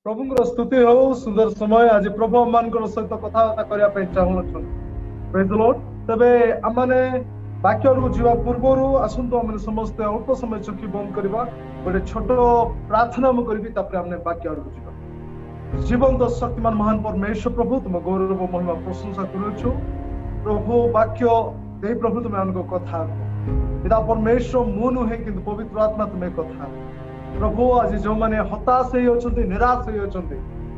प्रभु स्तुति हो सुंदर समय आज प्रभु आम सहित कथबार्ता करने चाहूँ प्रेज द लॉर्ड तबे आमने वाक्य को जीवा पूर्वर आसतु आम समस्ते अल्प समय चकी बंद करवा गोटे छोट प्रार्थना मु करी आमने वाक्य को जीवा जीवंत शक्तिमान महान परमेश्वर प्रभु तुम गौरव महिमा प्रशंसा करुछु प्रभु वाक्य दे प्रभु तुम्हें आमको कथा पिता परमेश्वर मु नुहे कि पवित्र आत्मा तुम्हें कथा प्रभु आज जो मैंने हताश होती निराश होती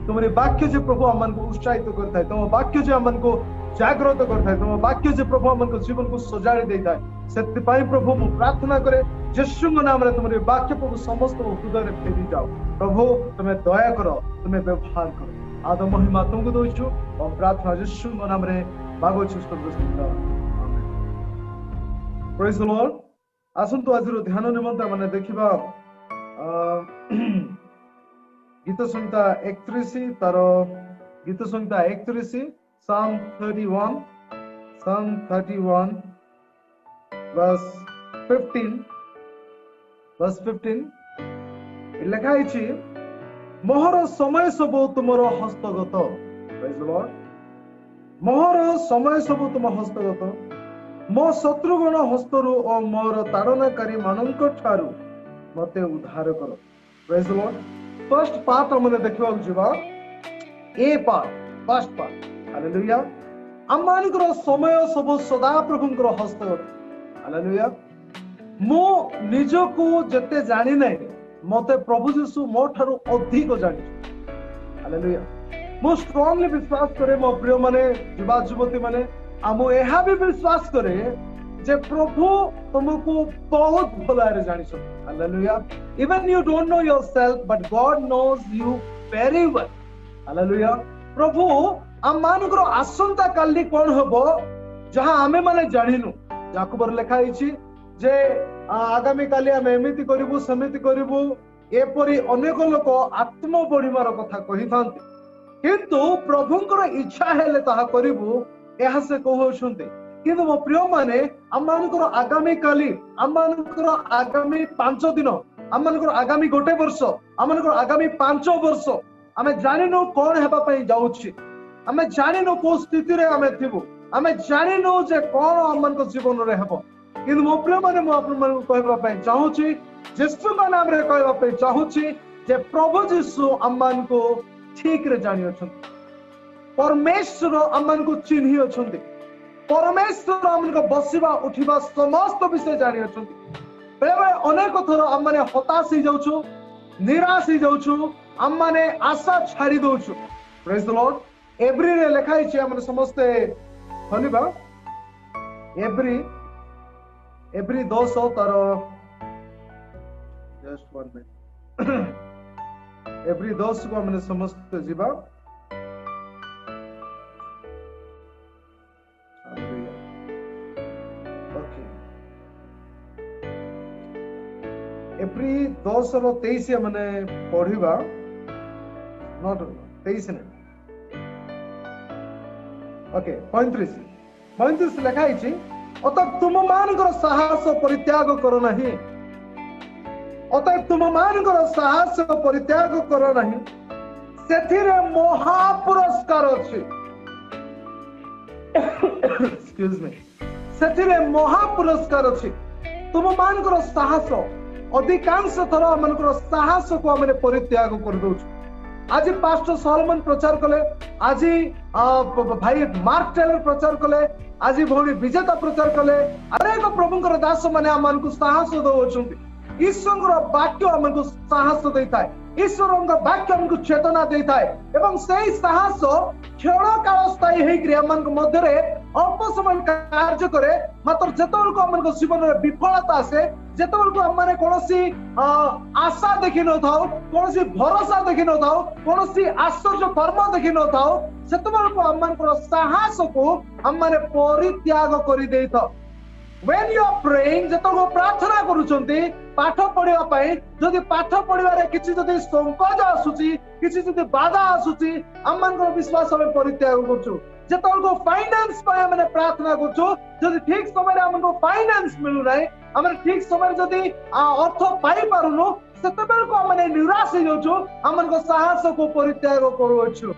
तुम्हारी वाक्य जो प्रभु आम को उत्साहित करता है तुम वाक्य जो आम को जागृत करता है तुम वाक्य जो प्रभु आम जीवन को सजाड़ी देता है से प्रभु मु प्रार्थना करे यीशु नाम रे तुम्हारी वाक्य प्रभु समस्त हृदय फेरी जाओ प्रभु तुम्हें दया करो तुम्हें व्यवहार करो आदम महिमा तुमको दौचु और प्रार्थना यीशु नाम रे मागुछु प्रेज द लॉर्ड आसंतु आज ध्यान निमंते माने देखिबा गीत संहिता 31 तार गीत संहिता 31 Psalm 31 verse 15 लिखा है मोहर समय सब तुमर हस्तगत प्रेज द लॉर्ड मोहर समय सब तुम हस्तगत मो शत्रुगण हस्तरु और मोर ताड़नाकारी मानक ठारू मते उद्धार करो praise the Lord first part हमने देखिबा जीवा ए पार्ट फर्स्ट पार्ट हालेलुया आमानकर समय सब सदा प्रभुंकर हस्तगत हालेलुया मो निजो को जते जानि नै मते प्रभु यीशु मो ठारू अधिक जानि हालेलुया मो स्ट्रांगली विश्वास करे मो प्रिय माने युवा युवती माने आमो एहा भी विश्वास करे जे प्रभु तुमको बहुत भलारे जानि छ hallelujah even you don't know yourself but God knows you very well hallelujah प्रभु आम मानकर आसंता काली कोन हबो जहां आमे माने जानिनु याकूबर लिखा हिची जे आगामी काली आमे एमिति करिवु समिति करिवु एपरि अनेक लोक आत्म बढ़िमार कथा कहि थांती किंतु प्रभुंकर इच्छा हेले ताहा करिवु एहा से कहउछन्ते किंतु मो प्रिय माने आमानकर आगामी काली आमानकर आगामी 5 दिन आमानकर आगामी गोटे वर्ष आमानकर आगामी 5 वर्ष आमे जानिनो कोन हेबा पई जाउछि आमे जानिनो को स्थिति रे आमे थिबु आमे जानिनो जे कोन आमानकर जीवन रे हेबो किंतु मो प्रिय माने मो आपन मन कहबा पई चाहूछि यीशु का नाम रे कहबा पई चाहूछि जे प्रभु यीशु आमान को ठीक रे जानि अछंती परमेश्वर आमान को चिन्हि अछंती परमेश्वर आमको बसिबा उठिबा समस्त विषय जानि अछंती बेले बेले अनेक थर आम माने हताश हो जाउछु निराश हो जाउछु आम माने आशा छाड़ी दउछु प्रेज द लॉर्ड एवरी रे लिखा हिची हम समस्त हलिबा एवरी 200 तार जस्ट 1 मिनट एवरी 200 को हमने समस्त जीवा एप्री 10:23 हमने पढ़िबा नॉट 23 ने ओके 35 लिखा हिची अतः तुम मानकर साहस परित्याग करो नहीं अतः तुम मानकर साहस परित्याग करो नहीं सेथिरे महापुरस्कार अछि एक्सक्यूज मी सेथिरे महापुरस्कार अछि तुम मानकर साहस अधिकांश थर आमनकर साहस को आमने परित्याग कर दउछु आज पास्टर सॉलोमन प्रचार कले आज भाई मार्क टेलर प्रचार कले आज भौणी विजेता प्रचार कले अनेक प्रभुंकर दास माने आमनकु साहस दउछंती ईश्वरंकर वाक्य आमनकु साहस दैताय ईश्वरंकर वाक्य आमनकु चेतना दैताय एवं सेही साहस क्षण काल स्थायी हेकि आमनक मध्यरे अल्प समय कार्य करे मात्र जेतबेलको आमनक जीवन रे विफलता आसे जेतबेलको आमने कोनोसी आशा देखि न थाओ कोनोसी भरोसा देखि न थाओ कोनोसी आश्चर्य कर्म देखि न थाओ सेतबेलको आमनकर साहस को आमने परित्याग करि देइथो when you are praying जेतबेलको प्रार्थना करूचंती पाठ पढिबा पई जदि पाठ पढिबारे किछि जदि संकोच आसुची किछि जदि बाधा आसुची आमनकर विश्वास हम परित्याग करछु जेतबेलको फाइनेंस पई हमने प्रार्थना करछु जदि ठीक समय रे हमको फाइनेंस मिलु नै हमर ठीक समय जदि अर्थ पाई पारुनु ସେତେବେଳେ को हमने निराश हो जाउछु हमन को साहस को परित्याग करूछु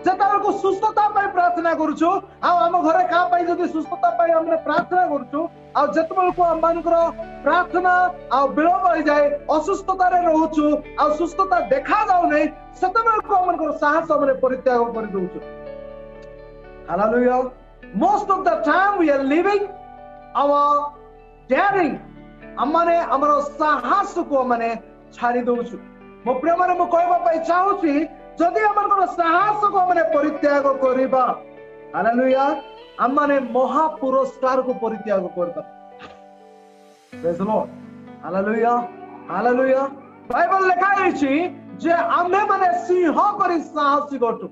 जेतेबेले को सुस्थता पाई प्रार्थना करूछु आ हम घरे का पाई जदी सुस्थता पाई हमने प्रार्थना करूछु आ जेतेबेले को हमनकर प्रार्थना आ विलंब हो जाए असुस्थता रे रहउछु आ सुस्थता देखा जाउ नै सेतेबेले को हमनकर साहस हमने परित्याग कर दउछु hallelujah most of the time we are living our daring हमने हमरो साहस को हमने छाड़ी दउछु मो प्रिय माने मो कहबा पाई चाहूची जदि हमर साहस को हमने परित्याग करिबा हालेलुया हमने महा पुरस्कार को परित्याग करबा praise the Lord hallelujah hallelujah Bible लिखा अछि जे आमे माने सिंह परि साहसी गटु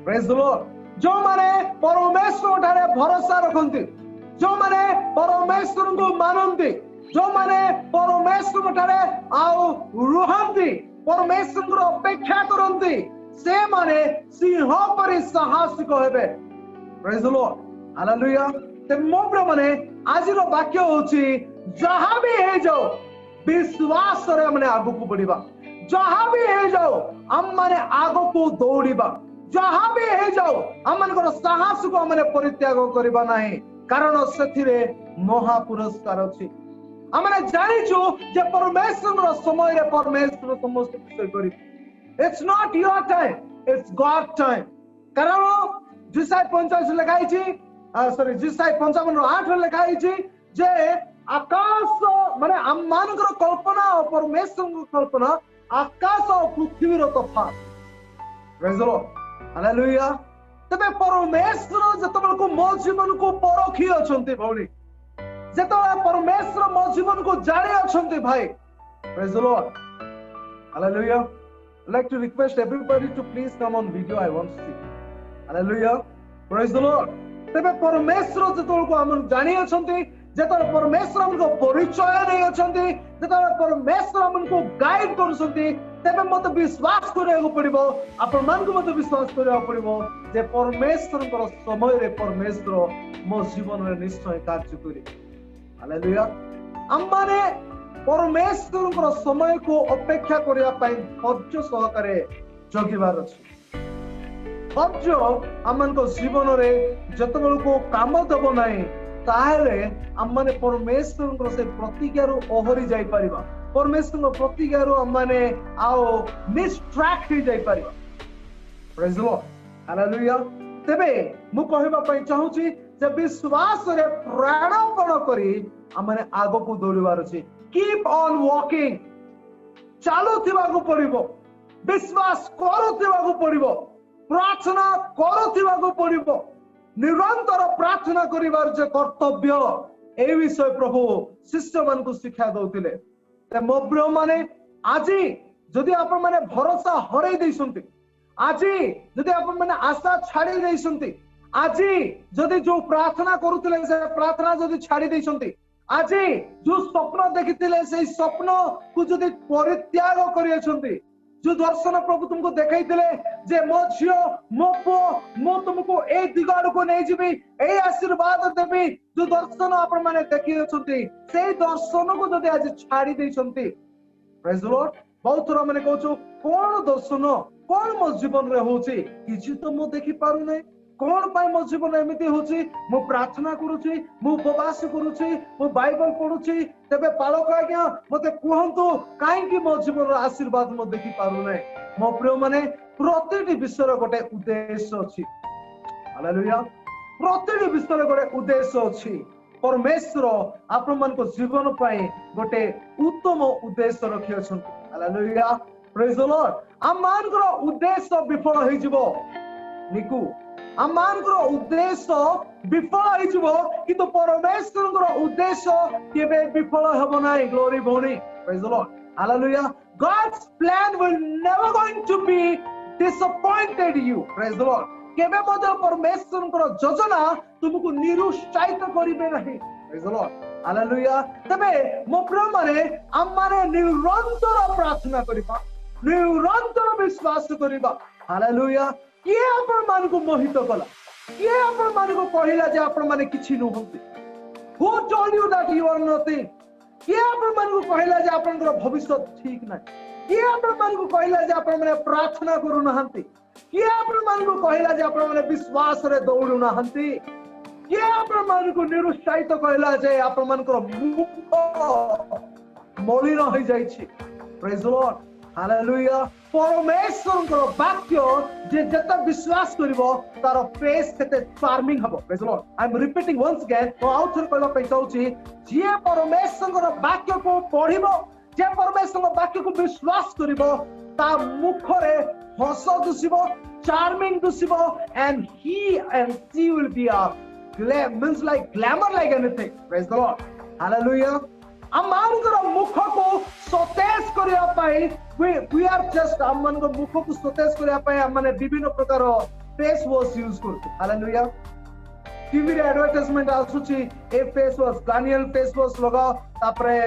प्रेज द लॉर्ड जो माने परमेश्वर ठारे भरोसा रखंती जो माने परमेश्वर को मानंती जो माने परमेश्वर ठारे आउ रुहंती परमेश्वर अपेक्षा करंती से माने सिंह परि साहसिक हेबे प्रेज द लॉर्ड हालेलुया ते मोब्र माने आजिर वाक्य होची जहां भी हे जाओ विश्वास रे हमने आगु को बढ़िबा जहां भी हे जाओ हम माने आगु को दौड़िबा जहां भी हे जाओ हमनकर साहस को हमने परित्याग करिबा नाही कारण सेथिरे महा पुरस्कार अछि हमने जानिछु जे परमेश्वर समय रे परमेश्वर समस्त विषय करि it's not your time it's God time कारण जिसाई 45 लिखाई छी सॉरी जिसाई 55:8 रे लिखाई छी जे आकाश माने हमनकर कल्पना और परमेश्वर कल्पना आकाश और पृथ्वी रो तफात प्रेज द लॉर्ड हालेलुया तबे परमेश्वर जतबल को मो जीवन को परखी अछंती भौणी जतबल परमेश्वर मो जीवन को जाने अछंती भाई praise the Lord hallelujah I'd like to request everybody to please come on video I want to see hallelujah praise the Lord तबे परमेश्वर जतबल को हम जानि अछंती जतबल परमेश्वर हमको परिचय नै अछंती जतबल परमेश्वर हमको गाइड करछंती तबे मत विश्वास करियाको पड़िबो आपण मान को मत विश्वास करियाको पड़िबो जे परमेश्वर को समय रे परमेश्वर मो जीवन रे निश्चय कार्य करी हालेलुया हम माने परमेश्वर को समय को अपेक्षा करिया पई धैर्य सहकारे जगिबार अछि धैर्य हमन को जीवन रे जतबेल को काम दबो नाही ताहेले हम माने परमेश्वर को से प्रतिज्ञा रो ओहरी जाई परिबा परमेश्वर प्रतिज्ञा रो हम माने आओ मिस ट्रैक ही जाई परिबा प्रेज द लॉर्ड हालेलुया तबे मु कहबा पई चाहूची जे विश्वास रे प्राणपण करी हम माने आगो को दौड़िबार अछि कीप ऑन वॉकिंग चालू थिबा को पड़िबो विश्वास करू थिबा को पड़िबो प्रार्थना करू थिबा को पड़िबो निरंतर प्रार्थना करिवार जे कर्तव्य ए विषय प्रभु शिष्य मान को शिक्षा दउतिले ते मोब्र माने आजी जदि आपण माने भरोसा हरै दैसंती आजी जदि आपण माने आशा छाड़ी दैसंती आजी जदि जो प्रार्थना करूतिले से प्रार्थना जदि छाड़ी दैसंती आजी जो स्वप्न देखितिले से स्वप्न को जदि परित्याग करियछंती जो दर्शन प्रभु तुमको देखाइतिले जे मो झियो मो पो मो तुमको ए दिगाड़ को नै जिबी ए आशीर्वाद देबी जो दर्शन आपण माने देखियछंती से दर्शन को जदि आज छाड़ी दैसंती प्रेज द लॉर्ड बहुत थोड़ा माने कहूछु कोन दर्शन कोन मो जीवन रे होची किछि तो मो देखि पारु नै कोन पाई मो जीवन एमिति होची मो प्रार्थना करूची मो उपवास करूची मो बाइबल पढुची तबे पालक आज्ञा मते कहंतु काहे कि मो जीवन रो आशीर्वाद मो देखि पारु नै मो प्रिय माने प्रतिटी विषय गोटे उद्देश्य अछि हालेलुया प्रतिटी विषय गोटे उद्देश्य अछि परमेश्वर आपण मन को जीवन पाई गोटे उत्तम उद्देश्य रखि अछंती हालेलुया प्रेज द लॉर्ड हम मान को उद्देश्य विफल होई जिवो निकु आमानकर उद्देश्य विफल होइजबो किंतु परमेश्वरकर उद्देश्य केबे विफल हेबो नाही ग्लोरी भोनी praise the Lord hallelujah God's plan will never going to be disappointed you praise the Lord केबे मदर परमेश्वरकर योजना तुमको निरुत्साहित करिबे नाही प्रेज द लॉर्ड हालेलुया तबे मो प्रिय माने आमाने निरंतर प्रार्थना करिबा निरंतर विश्वास करिबा हालेलुया किए आपण मान को मोहित कला किए आपण मान को कहिला जे आपण माने किछि न होंती who told you that you are nothing किए आपण मान को कहला जे आपण भविष्य ठीक ना किए आपण मान को कहला जे आपण माने प्रार्थना करू नहंती किए आपण मान को कहला जे आपण माने विश्वास रे दौड़ू नहंती किए आपण मान को निरुत्साहित कहला जे आपण मान को मुख मलिन हो जाई छी प्रेज द लॉर्ड हालेलुया परमेश्वर वाक्य जे जत विश्वास करिवो तार फेस केते चार्मिंग हबो praise the Lord I am repeating once again तो आउथर कहला पई चाहूची जे परमेश्वर वाक्य को पढिबो जे परमेश्वर वाक्य को विश्वास करिवो ता मुख रे हस दुसिबो चार्मिंग दुसिबो and he and she will be a means like glamour like anything praise the lord hallelujah आमानकर मुख को सतेज करिया पाई we are just आमानकर मुख को सतेज करिया पाई माने विभिन्न प्रकार फेस वॉश यूज करते हालेलुया टीवी रे एडवर्टाइजमेंट आसुची ए face wash Garnier face wash लगाओ तापरे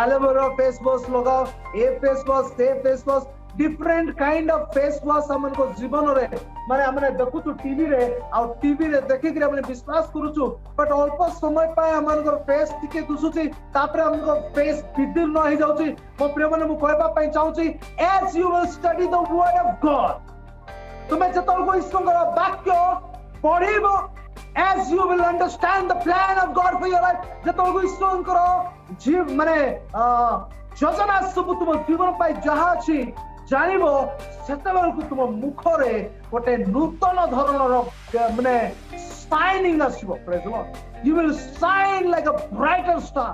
एलोवेरा फेस वॉश लगाओ ए फेस वॉश से face wash different kind of face wash हमन को जीवन रे माने हमने देखु तो टीवी रे देखि कि हमने विश्वास करूछु बट अल्प समय पाए हमन को फेस टिके दुसुची तापरे हमन को फेस विदीर्ण हो जाउची मो प्रिय माने मु कहबा पई चाहूची as you will study the word of God तुमे जतल को ईश्वर वाक्य पढिबो as you will understand the plan of God for your life जतल को ईश्वर जीव माने योजना सब तुम जीवन पाई जहा छी जानिबो सेतेबेलकु तुम मुखरे गोटे नूतन धरणर माने शाइनिंग आसीबो praise the Lord you will shine like a brighter star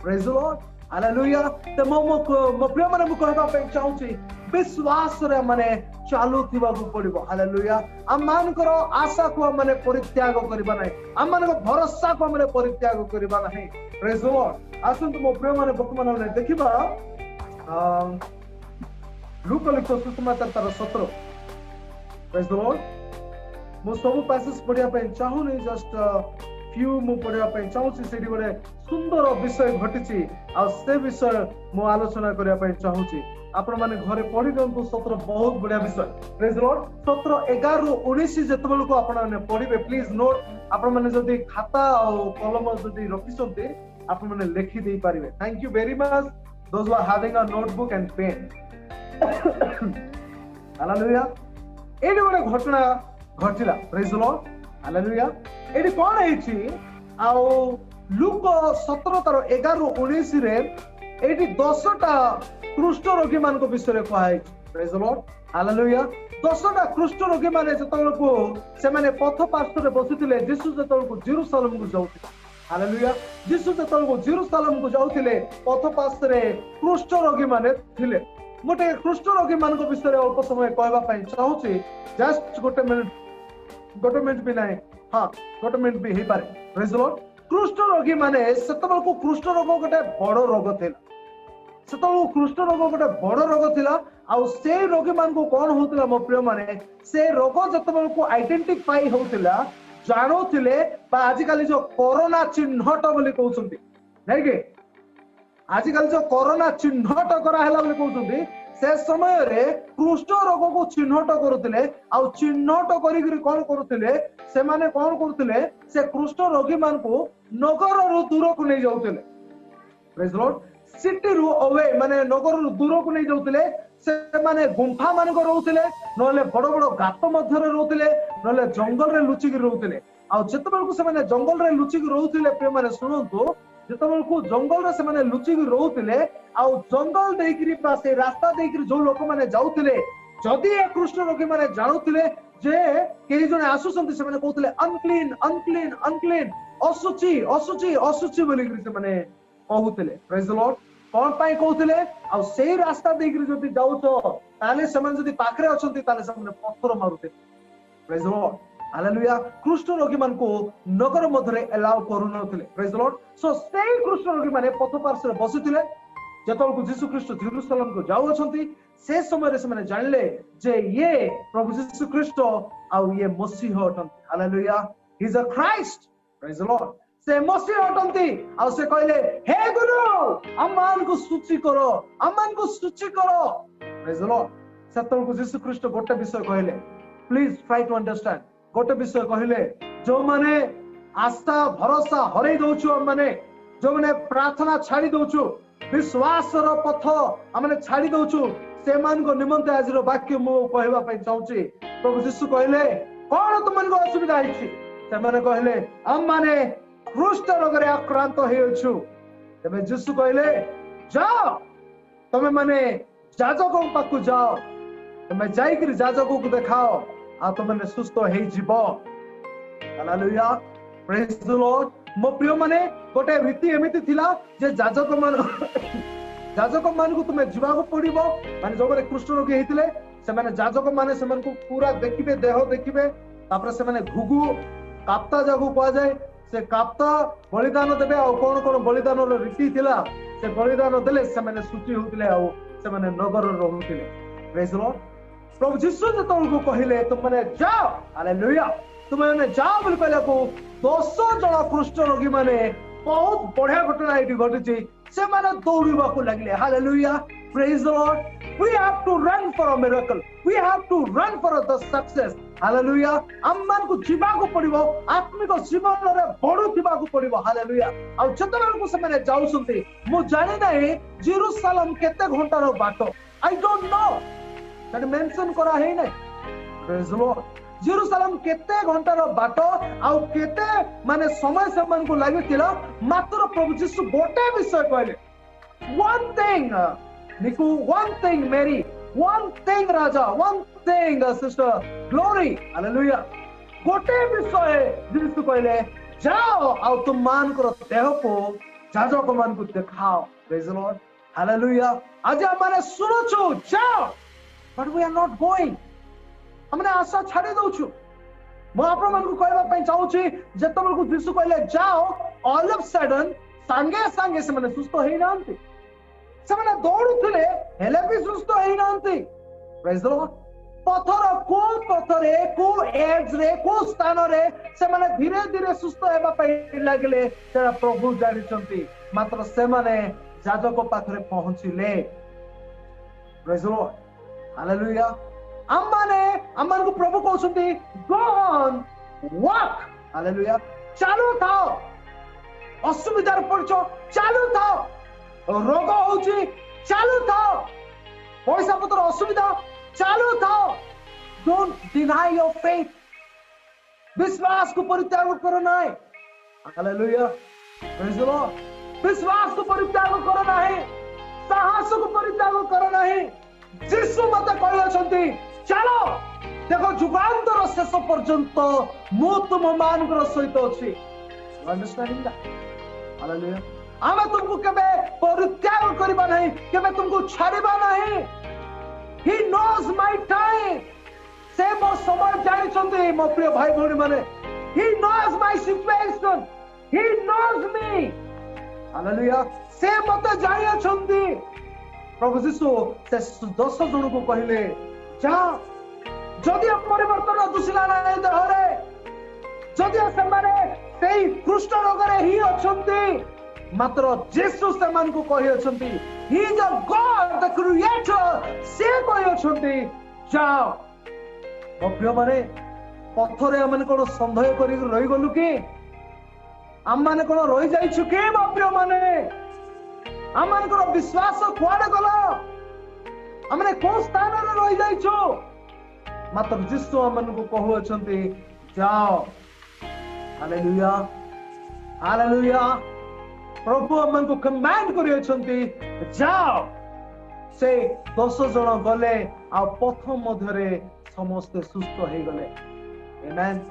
praise the Lord hallelujah ते मो प्रिय माने मु कहबा पे चाहूची विश्वास रे माने चालू थिबा को पड़िबो हालेलुया हम मानकर आशा को माने परित्याग करबा नै हम मानकर भरोसा को माने परित्याग करबा नै प्रेज द लॉर्ड आसंत मो प्रिय माने वर्तमान माने देखिबा लूका लिखो सुसमाचार तार 17 प्रेज द लॉर्ड मो सब पैसेज पढ़िया पे चाहू नै जस्ट फ्यू मु पढ़िया पे चाहू छी सेडी गोटे सुंदर विषय घटिची आ से विषय मो आलोचना करिया पे चाहू छी आपण माने घरे पढ़ी दंतु 17 बहुत बढ़िया विषय प्रेज द लॉर्ड 17 11 रो 19 जेतबेल को आपण माने पढ़िबे प्लीज नोट आपण माने जदी खाता और कलम जदी रखिसंते आपण माने लिखि देई पारिबे thank you very much those who are having a notebook and pen hallelujah एडी गोटे घटना घटिला प्रेज द लॉर्ड हालेलुया एडी कोन हेछि आ लूक 17 तार 11 रो 19 रे एडी 10टा कुष्ठ रोगी मान को विषय कहै प्रेज द लॉर्ड हालेलुया 10टा कुष्ठ रोगी माने जतल को से माने पथ पार्श्व रे बसिथिले यीशु जतल को जेरूशलेम को जाउथिले हालेलुया यीशु जतल को जेरूशलेम को जाउथिले पथ पार्श्व रे कुष्ठ रोगी माने थिले मोटे कुष्ठ रोगी मान को विषय अल्प समय कहबा पई चाहूची जस्ट गोटे मिनिट भी नाही हां गोटे मिनिट भी हे पारे प्रेज द लॉर्ड कुष्ठ रोगी माने सेतबल को कुष्ठ रोग गोटे बड़ रोग थिला सेतबल कुष्ठ रोग गोटे बड़ रोग थिला आ से रोगी मान को कोन होतिला मो प्रिय माने से रोग जतबल को आइडेंटिफाई होतिला जानुथिले बा आजिकाली जो कोरोना चिन्हट बोली कहउछंती नै के आजिकाली जो कोरोना चिन्हट करा हला बोली कहउछंती से समय रे कुष्ठ रोग को चिन्हट करूथिले आ चिन्हट करी कोन करूथिले से माने कोन करूथिले से कुष्ठ रोगी मान को नगर रो दूर को नै जाउथिले प्रेज द लॉर्ड सिटी रु अवे माने नगर रु दूर को नै जाउथिले से माने गुंफा मान को रहउथिले नले बड़ बड़ गात मध्य रे रहउथिले नले जंगल रे लुचि के रहउथिले आ जतबेल को से माने जंगल रे लुचि के रहउथिले प्रिय माने सुनंतु जतबेल को जंगल रे से माने लुचि के रहउथिले आ जंगल देकरी पासे रास्ता देकरी जो लोक माने जाउथिले जदी ए कृष्ण रोगी माने जानुथिले जे केही जने आसुसंती से माने कहउथिले अनक्लीन अनक्लीन अनक्लीन असुचि असुचि असुचि बोली से माने कहउथिले प्रेज द लॉर्ड कोन पाई कहउथिले आ सेही रास्ता देकरी जदी जाउछो ताले से माने जदी पाखरे अछंती ताले से माने पत्थर मारुते प्रेज द लॉर्ड हालेलुया कृष्ण रोगी मान को नगर मध्यरे अलाउ करू नथिले प्रेज द लॉर्ड सो सेही कृष्ण रोगी माने पथ पार्श्व रे बसिथिले जतल को यीशु ख्रीष्ट जेरूशलेम को जाउ अछंती से समय रे से माने जानले जे ये प्रभु यीशु ख्रीष्ट आ ये मसीह अटंती hallelujah he is a Christ praise the Lord से मसीह अटंती आ से कहले हे गुरु अमान को सूची करो अमान को सूची करो प्रेज द लॉर्ड सतल को यीशु ख्रीष्ट गोटे विषय कहले प्लीज ट्राई टू अंडरस्टैंड गोटे विषय कहले जो माने आस्था भरोसा हरै दउछु हम माने जो मैंने प्रार्थना छाड़ी दउछु विश्वास रो पथ हमने छाड़ी दउछु से मान को निमंते आज रो वाक्य मु कहबा पई चाहूची प्रभु यीशु कहले कोन तुमन को असुविधा हिची से माने कहले हम माने कुष्ठ रोग रे आक्रांत हेउछु तबे यीशु कहले जाओ तमे माने जाजक पाखु जाओ तमे जाई कि जाजक को देखाओ आ तुमने सुस्थ हे जीवो हालेलुया प्रेज द लॉर्ड मो प्रिय माने गोटे रीति एमिति थिला जे जाजक मान को तुमे जीवा को पड़िबो माने जो कुष्ठ रोगी हेतिले से माने जाजक माने से को पूरा देखिबे देह देखिबे तापर से माने घुगु काप्ता जागु को जाय से काप्ता बलिदान देबे आ कोन कोन बलिदान रो रीति थिला से बलिदान देले से माने सुचि होतिले आ से माने नगर रहउतिले प्रेज द लॉर्ड प्रभु यीशु जतन को कहिले तुम माने जाओ हालेलुया तुम माने जाओ बोल कहले को 200 जण कुष्ठ रोगी माने बहुत बढ़िया घटना एटी घटिची से माने दौड़िबा को लागले hallelujah praise the Lord we have to run for a miracle we have to run for the success hallelujah हमन को जीवा को पड़िबो आत्मिक जीवन रे बढुथिबा को पड़िबो हालेलुया आ जतबेल को से माने जाउसंती मु जानि नै जेरूशलेम केते घंटा रो बाटो I don't know that mention करा है नै प्रेज द लॉर्ड जेरूशलेम केते घंटा रो बाटो आ केते माने समय समान को लागितिला मात्र प्रभु यीशु गोटे विषय कहले वन थिंग निकू one thing Mary one thing Raja one thing sister glory hallelujah गोटे विषय यीशु कहले जाओ आ तुम मान करो देह को जाजक मान को दिखाओ प्रेज द लॉर्ड हालेलुया आज हमने सुनो छु जाओ but we are not going हमने आशा छाड़ी दउछु मो आपन मन को कहबा पई चाहूची जतबेल को यीशु कहले जाओ ऑल ऑफ सडन संगे संगे से माने सुस्त हेई नांती से माने दौड़ुथिले हेले भी सुस्त हेई नांती प्रेज द लॉर्ड पथरे को एज रे को स्थान रे से माने धीरे धीरे सुस्त हेबा पई लागले तेरा प्रभु जानिचंती मात्र से माने जाजक पाखरे पहुंचिले प्रेज द लॉर्ड हालेलुया अम्मान को प्रभु कहते गो ऑन वॉक हालेलुया चालू थाओ असुविधार पड़छो चालू थाओ रोग होची चालू थाओ पैसा पत्र असुविधा चालू थाओ डोंट डिनाई योर फेथ विश्वास को परित्याग करो नाही हालेलुया प्रेज द लॉर्ड विश्वास को परित्याग करो नाही साहस को परित्याग करो नाही यीशु मते कहले चलो देखो जुगांतर शेष पर्यंत मु तुम मानकर सहित अछि अंडरस्टैंडिंग दैट हालेलुया आमे तुमको केबे परित्याग करबा नहीं केबे तुमको छाड़बा नहीं ही नोज माय टाइम से मो समय जानि छथि मो प्रिय भाई भौणी माने he knows my situation he knows me hallelujah से मते जानि छथि प्रभु यीशु से 10 जन को कहले जा जदि परिवर्तन दुसिला नाही देहरे जदि से माने सेही कुष्ठ रोग रे ही अछंती मात्र यीशु से मान को कहि अछंती he is a God the creator से कहि अछंती जाओ ओ प्रिय माने पथरे हमन कोन संदेह करी रहि गलु कि हम माने कोन रहि जाई छु के ओ प्रिय माने हमन को विश्वास कुआडे गलो हमने को स्थान रे रहि जाई छु मात्र यीशु हमन को कहु अछंती जाओ हालेलुया हालेलुया प्रभु हमन को कमांड करि अछंती जाओ से 10 जन गले आ पथ मध्यरे समस्त सुस्त हे गले आमेन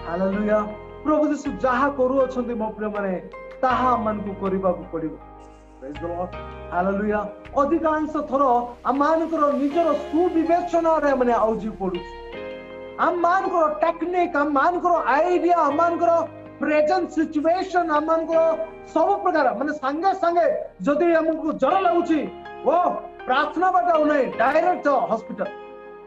हालेलुया प्रभु यीशु जहा करू अछंती मो प्रिय माने ताहा हमन को करिबा को पड़िबो प्रेज द लॉर्ड हालेलुया अधिकांश थरो आमानकर निजर सुविवेचना रे माने आउजी पडु आमानकर टेक्निक आमानकर आईडिया आमानकर प्रेजेंट सिचुएशन आमानकर सब प्रकार माने संगे संगे जदी हमको जर लागुची ओ प्रार्थना बाटा नै direct hospital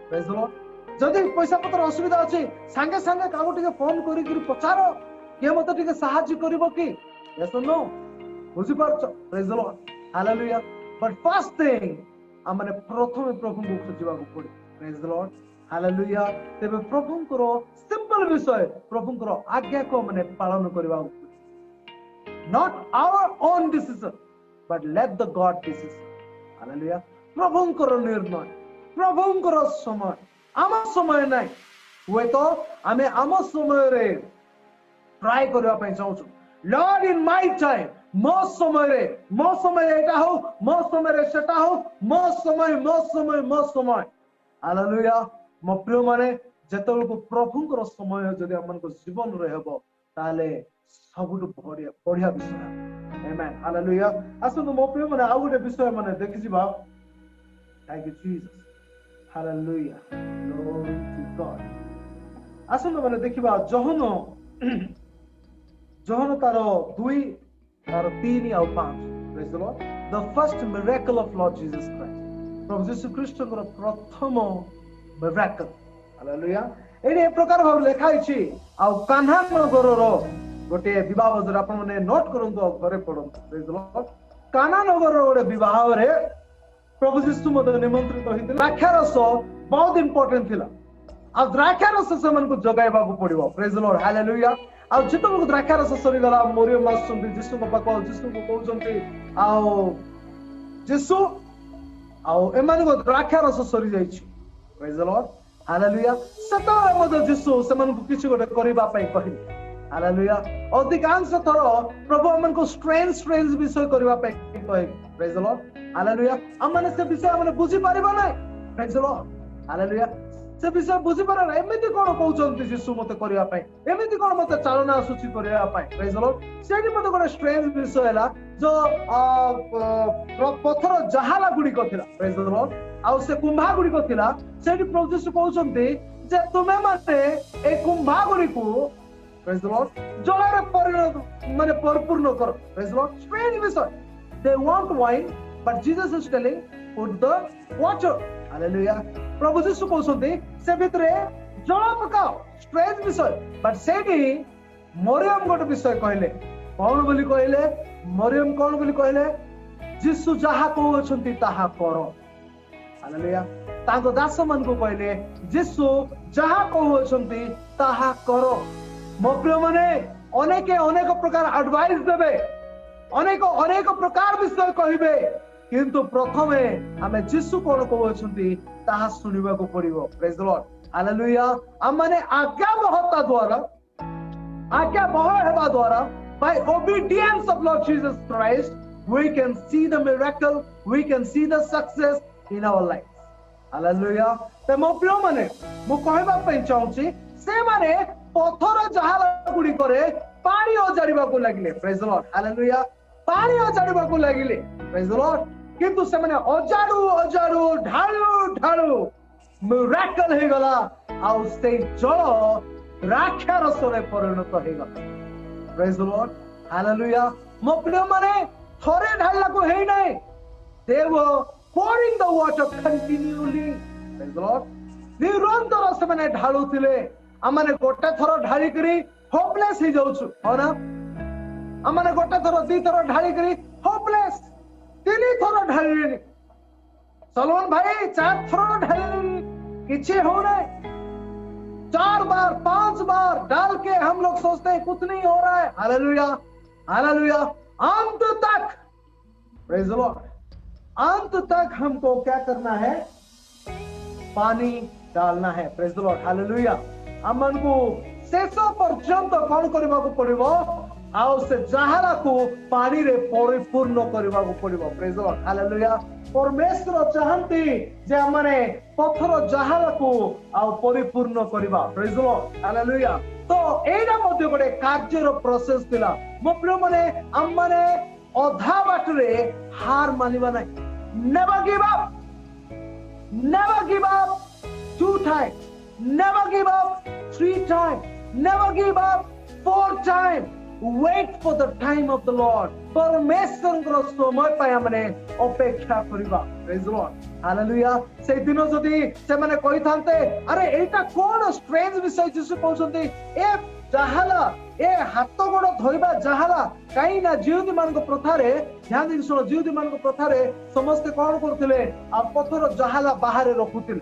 praise the Lord जदी पैसा पत्र असुविधा अछि संगे संगे कागो टिके फोन करी करी पचारो के मते टिके सहायता करिवो कि यस और नो बुझी पारछो praise the Lord hallelujah but first thing हमने प्रथम प्रभु को खोजिबा को पड़े प्रेज द लॉर्ड हालेलुया तेबे प्रभु को सिंपल विषय प्रभु को आज्ञा को माने पालन करबा not our own decision, but let the God decision. Hallelujah. प्रभुंकर निर्णय, प्रभुंकर समय, आम समय नहीं हुए तो आमे आम समय रे ट्राई करबा पई चाहूछु. Lord, in my time, मो समय एटा हो, मो समय रे सेटा हो, मो समय. हालेलुया. मो प्रिय माने जेतल को प्रभुंकर समय जदि हमन को जीवन रे हेबो ताले सबुटु बढ़िया विषय. आमेन. हालेलुया. आसु मो प्रिय माने आ गुटे विषय माने देखि जिबा. Thank you Jesus. Hallelujah. Glory to God. आसु माने देखिबा जोहन तार 2 तार 3 और 5. Praise the Lord. The first miracle of Lord Jesus Christ. प्रभु यीशु ख्रीष्ट को प्रथम miracle. हालेलुया. एने प्रकार भाव लेखा अछि आ कान्हा नगर रो गोटे विवाह जरा अपन माने नोट करंतो घरे पढंतो. Praise the Lord. कान्हा नगर रो गोटे विवाह रे प्रभु यीशु मते निमंत्रित होइते. द्राक्षारस बहुत इंपोर्टेंट थिला. आ द्राक्षारस से मन को जगाइबा को पड़िबो. Praise the Lord. Hallelujah. आ जितो को द्राक्षारस सरी गला मोरियम आसुंती यीशु को पाको यीशु को कहउचंती आ यीशु आ एमान को द्राक्षारस सरी जाईछि. Praise the Lord. Hallelujah. सतो मते यीशु सेमान को किछि गोटे करिबा पई कहिले. Hallelujah. अधिकांश थर प्रभु हमन को स्ट्रेंज विषय करिबा पई कहि. Praise the Lord. Hallelujah. हमने से विषय हमने बुझी पारिबा नै. Praise the Lord. Hallelujah. से विषय बुझी पारा नै. एमिति कोन कहउचंती यीशु मते करिबा पई, एमिति कोन मते चालना सूची करिबा पई. Praise the Lord. सेठी मते कोन स्ट्रेंज विषय हला जो पत्थर जहाला गुडी कथिला. Praise the Lord. आ से कुंभा गुडी कथिला. सेठी प्रभु यीशु कहउचंती जे तुमे माने ए कुंभा गुडी को Praise the Lord. जलरे परिणत माने परिपूर्ण करो. Praise the Lord. Strange विषय. They want wine, but Jesus is telling put the water. Hallelujah. प्रभु यीशु कहउचंती से भितरे जल पकाओ. Strange विषय. But सेठी मरियम गोटे विषय कहले. कौन बोली कहले? मरियम कौन बोली कहले? यीशु जहा कहउचंती ताहा करो. हालेलुया. ताको दास मन को कहले यीशु जहा कहउचंती ताहा करो. मो प्रिय माने अनेक प्रकार एडवाइस देबे, अनेक प्रकार विषय कहिबे, किंतु प्रथमे हमें यीशु कोन कहउचंती ताहा सुनिबा को पड़िबो. Praise the Lord. हालेलुया. हम माने आज्ञा बह हेबा द्वारा by obedience of Lord Jesus Christ we can see the miracle, we can see the success in our lives. Hallelujah. ते मो प्रिय माने मो कहबा पई चाहूची से माने पत्थर जहाला गुडी करे पानी अजाड़िबा को लागिले. Praise the Lord. हालेलुया. पानी अजाड़िबा को लागिले. Praise the Lord. किंतु से माने अजाड़ू ढाळू मिरेकल हे गला आ से जल राक्षारस रे परिणत हे गला. Praise the Lord. हालेलुया. मो प्रिय माने थोरे ढाळला को हे नै. They were pouring the water continually. Praise the Lord. निरंतर से माने ढाळुथिले. आमाने गोटे थर ढाळी करी होपलेस ही जाउछु. हो ना. आमाने गोटे थर दी थर ढाळी करी होपलेस. 3 थर ढाळी. सलमान भाई 4 थर ढाळी. किछे हो ना. 4 बार 5 बार डाल के हम लोग सोचते हैं कुछ नहीं हो रहा है. हालेलुया. हालेलुया. अंत तक. Praise the Lord. अंत तक हमको क्या करना है? पानी डालना है. Praise the Lord. हालेलुया. हमन को शेष पर्यंत कौन करबा को पड़िबो? आउ से जहाला को पानी रे परिपूर्ण करबा को पड़िबो. Praise the Lord. हालेलुया. परमेश्वर चाहंती जे हमने पत्थर जहाला को आउ परिपूर्ण करबा. Praise the Lord. हालेलुया. तो एडा मध्ये गोटे कार्यर प्रोसेस थिला. मो प्रिय माने हमने अधा बाट रे हार मानिबा नै. Never give up. Never give up 2 times. Never give up 3 times. Never give up 4 times. Wait for the time of the Lord. परमेश्वर समय पाए हमने अपेक्षा करिबा. Praise the Lord. Hallelujah. से दिन जदी से माने कहि थांते अरे एटा कोन स्ट्रेंज विषय जिसु कहउछंती ए जहाला ए हाथ गोड़ धोइबा जहाला काई ना जीवदी मान को प्रथारे ध्यान दिन सुनो. जीवदी मान को प्रथारे समस्त कोन करथिले आ पत्थर जहाला बाहर रखुथिले.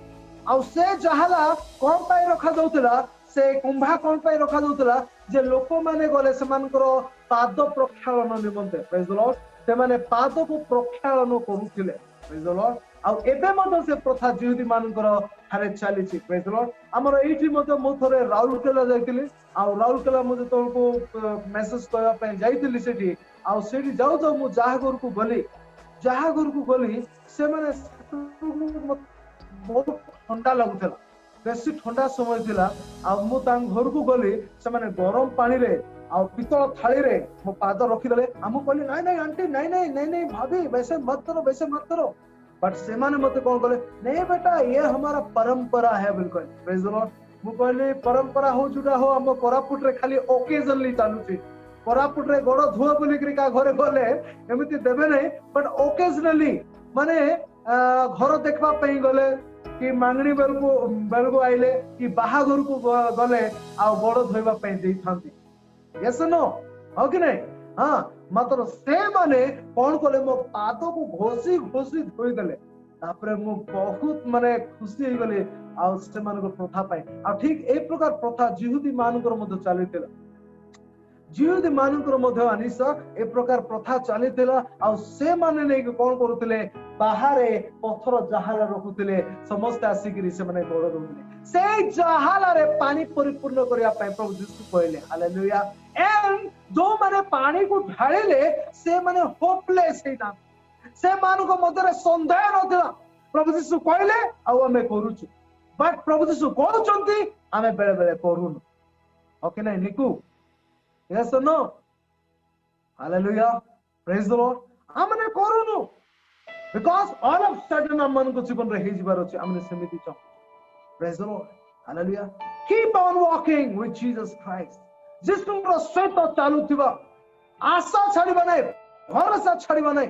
आ से जहाला कोन पाई रखा जाउतला से कुंभा कोन पाई रखा जाउतला जे लोक माने गले समानकर पाद प्रक्षालन निमंते प्रेज द लॉर्ड से माने पाद को प्रक्षालन करूथिले प्रेज द लॉर्ड आउ एबे मते से प्रथा जिहुदी मानकर थारे चली छी प्रेज द लॉर्ड हमर एठी मते मो थरे राउरकेला जाइतिली आउ राउरकेला मते तोको मेसेज करबा पे जाइतिली सेठी आउ सेठी जाउ जाउ मु जाहागर को गली से माने बहुत ठंडा लगुथला बेसी ठंडा समय थिला आ मु तांग घर को गली से माने गरम पानी रे आ पितल थाली रे मो पाद रखी दले हम कहली नहीं नहीं आंटी नहीं नहीं नहीं नहीं भाभी वैसे मत करो बट से माने मते कोन कहले नहीं बेटा ये हमारा परंपरा है बिल्कुल प्रेज द लॉर्ड मु कहली परंपरा हो जुडा हो हम कोरापुट रे खाली ओकेजनली चालू छी कोरापुट रे गोड़ धुआ बोली करी का घरे गले एमिति देबे नहीं बट ओकेजनली माने घर देखबा पई गले कि मांगणी बेलको आइले कि बाहाघर को गले आ गोड़ धोइबा पई देई थांती यस नो हो कि नहीं हां मात्र से माने कोन कोले मो पाद को घोसी धोई देले तापरे मु बहुत माने खुशी हो गले आ से मान को प्रथा पाए आ ठीक ए प्रकार प्रथा जिहुदी मानकर मध्य चलीतिला जिहुदी मानकर मध्य अनिस ए प्रकार प्रथा चलीतिला आ से माने नै कोन करूतिले बाहरे पत्थर जहाला रखुतिले समस्त आसिकरी से माने गोड़ रहुतिले से जहाला रे पानी परिपूर्ण करिया पाए प्रभु यीशु कहले हालेलुया एंड जो माने पानी को ढाळिले से माने होपलेस हेना से मान को मधरे संदेह नथिला प्रभु यीशु कहले आ हमें करूछु बट प्रभु यीशु कहउचंती हमें बेले बेले करूनु ओके नै निकू yes no hallelujah praise the Lord हमने करूनु बिकॉज़ ऑल ऑफ सडन मन को जीवन रे हे जिबार अछि हमने समिति छ praise the Lord hallelujah keep on walking with Jesus Christ जिसुर सहित चालू थिबा आशा छाड़िबा नै भरोसा छाड़िबा नै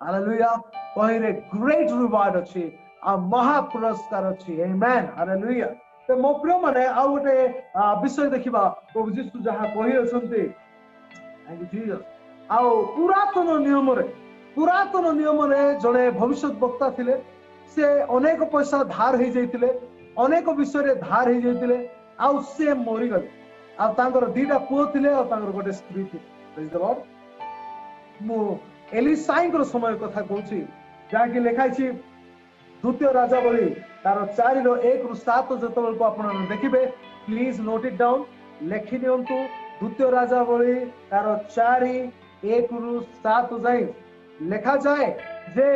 हालेलुया पहिरे ग्रेट रिवार्ड अछि आ महा पुरस्कार अछि आमेन हालेलुया तो मो प्रिय माने आ गोटे विषय देखिबा प्रभु यीशु जहा कहि अछंती थैंक यू जीसस आ पुरातन नियम रे जड़े भविष्य वक्ता थिले से अनेक पैसा धार हे जाइतिले अनेक विषय रे धार हे जाइतिले आ से मरि गले आ तांकर दीटा पुओ थिले आ तांकर गोटे स्त्री थी प्रेज द लॉर्ड मो एलिसाईकर समय कथा कहूची जहाँकि लिखाई छी द्वितीय राजावली तार 4 रो 1 रु 7 जतबल को आपण देखिबे प्लीज नोट इट डाउन लेखि नियंतु द्वितीय राजावली तार 4 1 रु 7 जाई लेखा जाए जे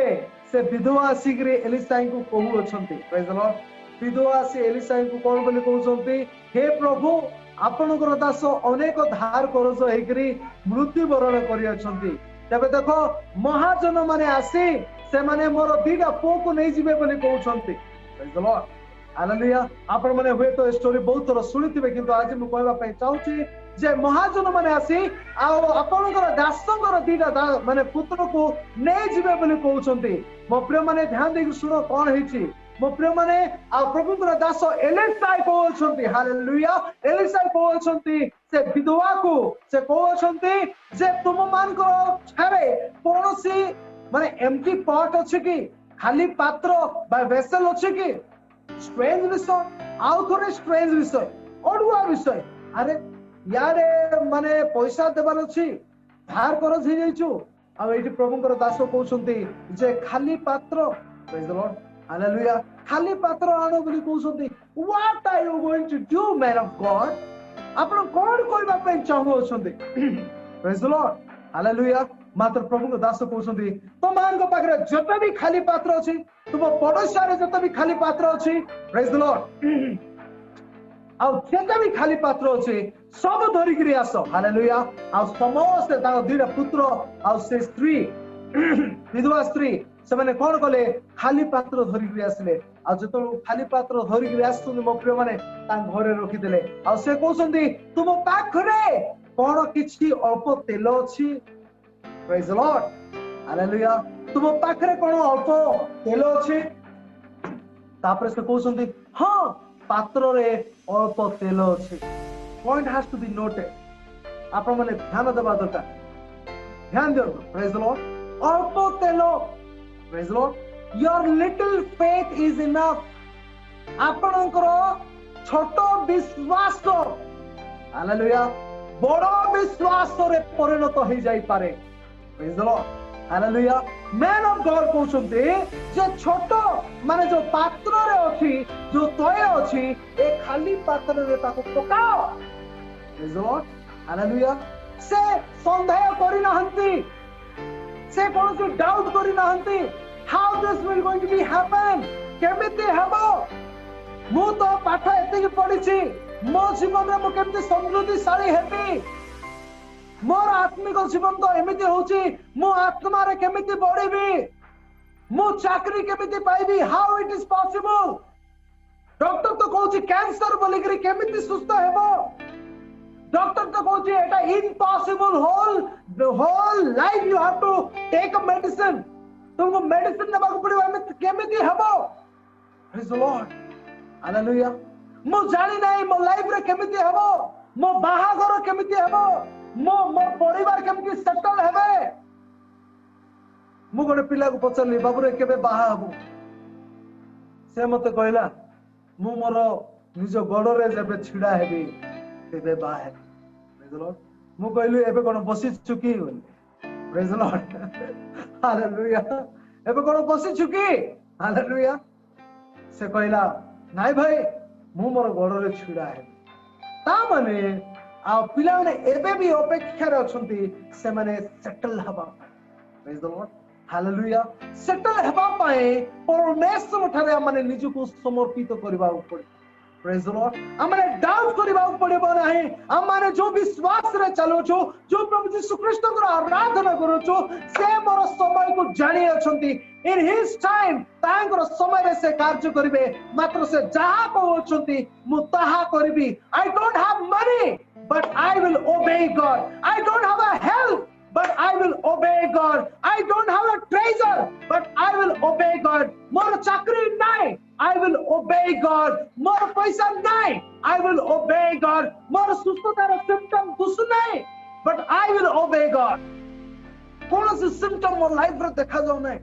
से विधवा सिगरे एलिसाई को कहू अछंती प्रेज द लॉर्ड विधवा से एलिसाई को कोन बोली कहउछंती हे प्रभु आपनकर दास अनेक धार करज हेकरी मृत्यु वरण करि अछंती तबे देखो महाजन माने आसी से माने मोर दीटा पो को नै जिवे बोली कहउछंती प्रेज द लॉर्ड हालेलुया आपण माने होय तो स्टोरी बहुत थोड़ा सुनिथिबे किंतु आज मु कहबा पई चाहूची जे महाजन माने आसी आ आपनकर दासंकर दीटा माने पुत्र को नै जिवे बोली कहउछंती मो प्रिय माने ध्यान देकी सुनो कोन हेछि मो प्रिय माने आ प्रभुकर दास एलिसाई कहउछंती हालेलुया एलिसाई कहउछंती से विधवा को से कहउछंती जे तुम मान को छारे कोनोसी माने एम्प्टी पॉट अछि कि खाली पात्र बा वेसल अछि कि स्ट्रेंज विषय आउ थोड़े स्ट्रेंज विषय अडुआ विषय अरे यारे माने पैसा देबार अछि धार करज हे जाइछु आ एठी प्रभुकर दास कहउछंती जे खाली पात्र प्रेज द लॉर्ड हालेलुया खाली पात्र आनो बोली कहउछंती what are you going to do man of God आपण कोन करबा पे चाहू अछंती प्रेज द लॉर्ड हालेलुया मात्र प्रभुकर दास कहउछंती तमान को पाखरे जते भी खाली पात्र अछि तुम पड़ोसा रे जते भी खाली पात्र अछि प्रेज द लॉर्ड आ जते भी खाली पात्र अछि सब धरि करी आसो हालेलुया आ समस्त ता दीटा पुत्र आ से स्त्री विधवा स्त्री से माने कोन कले खाली पात्र धरि करी आसले आ जतो खाली पात्र धरि करी आसुनी मो प्रिय माने ता घरे रखि देले आ से कहउछंती तुम पाखरे कोन किछि अल्प तेल अछि प्रेज द लॉर्ड हालेलुया तुम पाखरे कोन अल्प तेल अछि तापर से कहउछंती हां पात्र रे अल्प तेल अछि point has to be noted आपण माने ध्यान देबा दरकार ध्यान दियो प्रेज द लॉर्ड अल्प तेल praise the Lord your little faith is enough आपणकर छोट विश्वास हालेलुया बड़ विश्वास रे परिणत हो जाई पारे praise the Lord hallelujah man of God कहउछन्ते जे छोटो माने जो पात्र रे अछि जो तैल अछि ए खाली पात्र रे ताको पकाओ प्रेज द लॉर्ड हालेलुया से संदेह करि नहंती से कोनोसी डाउट करि नहंती how this will going to be happen केमिति हेबो मु तो पाठ एते पढिछि मो जीवन रे मु केमिति समृद्धिशाली हेबी मोर आत्मिक जीवन तो एमिति होची मु आत्मा रे केमिति बढ़िबी मु चाकरी केमिति पाइबी how it is possible doctor तो कहउची कैंसर बोली करी केमिति सुस्थ हेबो डॉक्टर तो कहउची एटा impossible whole life you have to take a medicine तुमको मेडिसिन नेबाक पड़िबो एमिति केमिति हेबो प्रेज द लॉर्ड हालेलुया मो जानि नाही मो लाइफ रे केमिति हेबो मो बाहागर केमिति हेबो मो परिवार केमिति सेटल हेबे मु गोटे पिला को पचरली बाबू रे केबे बाहा हबो से मते कहला मु मोर निज गड़ रे जेबे छिडा हेबी केबे बाहा हे प्रेज द लॉर्ड मु कहली एबे कोन बसी चुकी प्रेज द लॉर्ड हालेलुया एबे कोन बसी चुकी हालेलुया से कहला नाइ भाई मु मोर गड़ रे छिडा हे ता माने आ पिला माने एबे भी अपेक्षा रे अछंती से माने सेटल हबा praise the Lord hallelujah settle हबा पाए परमेश्वर ठारे माने निजको समर्पित करबा पड़े प्रेज द लॉर्ड हमने डाउट करबा पड़ेबो नाही हमने जो विश्वास रे चलो छो जो प्रभु यीशु ख्रीस्त को आराधना करो छो से मोर समय को जानि अछंती इन हिज टाइम तांकर समय रे से कार्य करिवे मात्र से जहा कहउछंती मु ताहा करबी I don't have money but I will obey God. I don't have a help, but I will obey God. I don't have a treasure, but I will obey God. More chakri nai, I will obey God. More paisa nai, I will obey God. More sustatar symptom dus nai, but I will obey God. कौन से symptom मोर life रे देखा जाऊ नै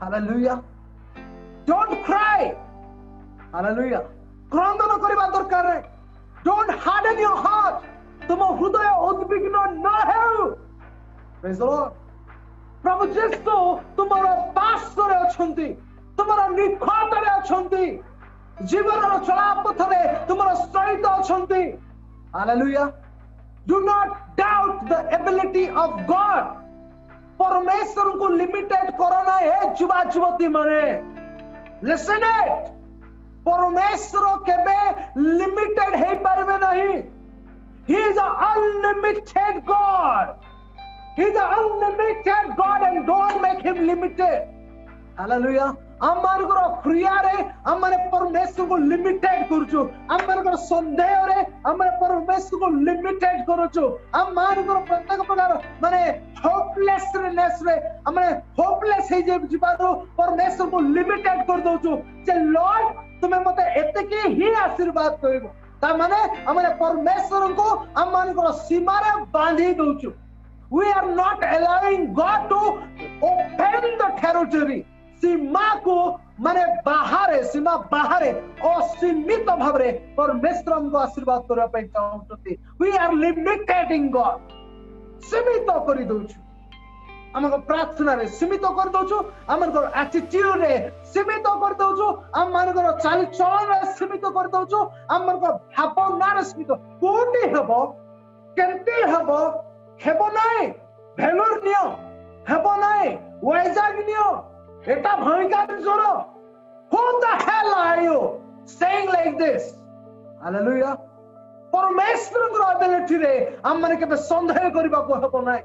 Hallelujah. Don't cry. Hallelujah. क्रंदन करबा दरकार नै Don't harden your heart. तुम हृदय उद्विग्न न हेउ Praise the Lord. प्रभु यीशु तुमरो पास रे अछंती तुमरो निकट रे अछंती जीवन रो चला पथ रे तुमरो सहित अछंती Hallelujah. Do not doubt the ability of God. परमेश्वर को लिमिटेड करना है जुवा जुवती माने Listen it. परमेश्वर केबे लिमिटेड हे परबे नहीं He is an unlimited God. He is an unlimited God and don't make him limited. Hallelujah. आमार को क्रिया रे आमारे परमेश्वर को लिमिटेड करछु आमार को संदेह रे आमारे परमेश्वर को लिमिटेड करछु आमार को प्रत्येक प्रकार माने होपलेसनेस रे आमारे होपलेस हे जे जीवारो परमेश्वर को लिमिटेड कर दोछु जे लॉर्ड तुम्हें मते एते के ही आशीर्वाद करबो ता माने आमारे परमेश्वर को आमान को सीमा रे बांधी दोछु We are not allowing God to open the territory. सीमा को माने बाहर सीमा बाहर असीमित भावरे परमेश्वर हमको आशीर्वाद करबा पे चाहउछथि We are limited in God. सीमित करि दोछु हमको प्रार्थना रे सीमित कर दोछु हमको एटीट्यूड रे सीमित कर दोछु हमको चाल चलन रे सीमित कर दोछु हमको भावना रे सीमित कोटी हेबो केंती हेबो हेबो नाही भेलोर नियो हेबो नाही वैजाग नियो एटा भयंकर जोरो Who the hell are you saying like this? Hallelujah. परमेश्वर को अबिलिटी रे हम माने के संदेह करबा को हेबो नाही